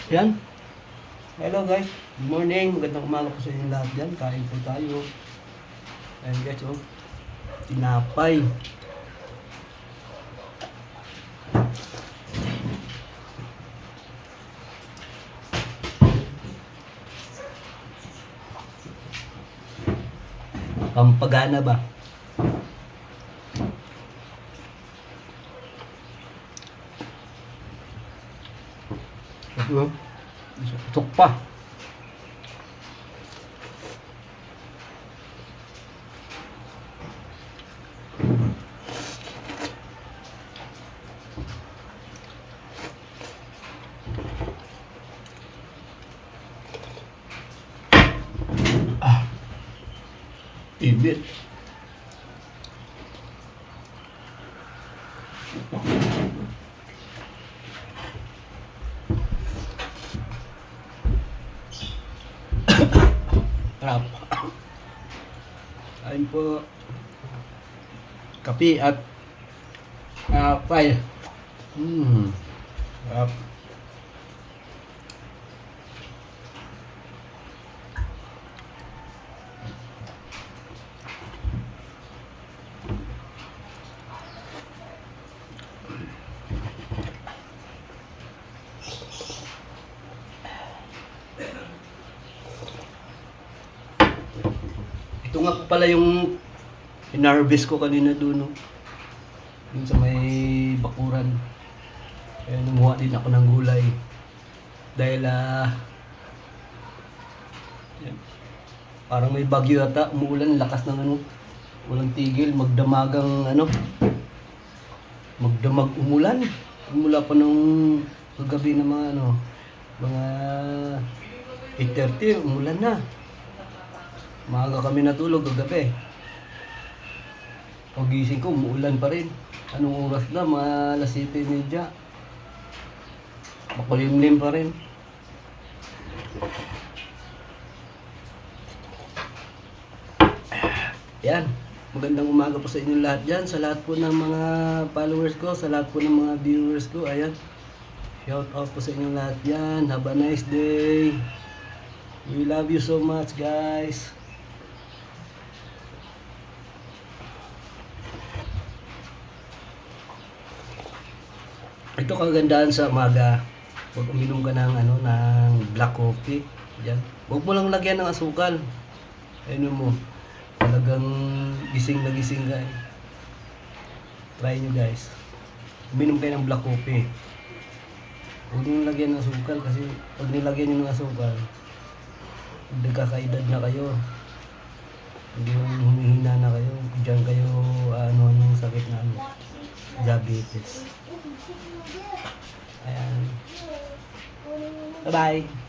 Yan. Hello guys. Good morning. Magandang umaga po sa inyo lahat dyan. Kain po tayo. Ayan guys, oh. Tinapay. Pampagana ba? Ito, tusok pa. Ibit. Sarap. Kain po. Kape at pay. Sarap. Ito nga pala yung in-harvest ko kanina doon, no? Doon sa may bakuran. Kaya numuha din ako ng gulay. Dahil yan. Parang may bagyo yata, umuulan, lakas ng ano. Walang tigil, magdamagang ano. Magdamag umulan. Umula pa nung kagabi na mga ano, mga 8:30, umulan na. Maaga kami natulog kagabi. Pagising ko, umuulan pa rin. Anong oras na? Mga alas 7:30. Makulimlim pa rin. Yan. Magandang umaga po sa inyo lahat dyan. Sa lahat po ng mga followers ko, sa lahat po ng mga viewers ko. Ayan. Shout out po sa inyo lahat yan. Have a nice day. We love you so much, guys. Ito kagandahan sa umaga. Pag uminom ka ng ano, ng black coffee, yan. Huwag mo lang lagyan ng asukal. Ayun mo. Talagang gising na gising ka. Try nyo guys. Uminom kayo ng black coffee. Huwag nyo lagyan ng asukal kasi pag nilagyan nyo ng asukal, nagkakaedad na kayo. Hindi humihina na kayo. Diyan kayo ano ng sakit na ano, diabetes. Ayan. Bye-bye.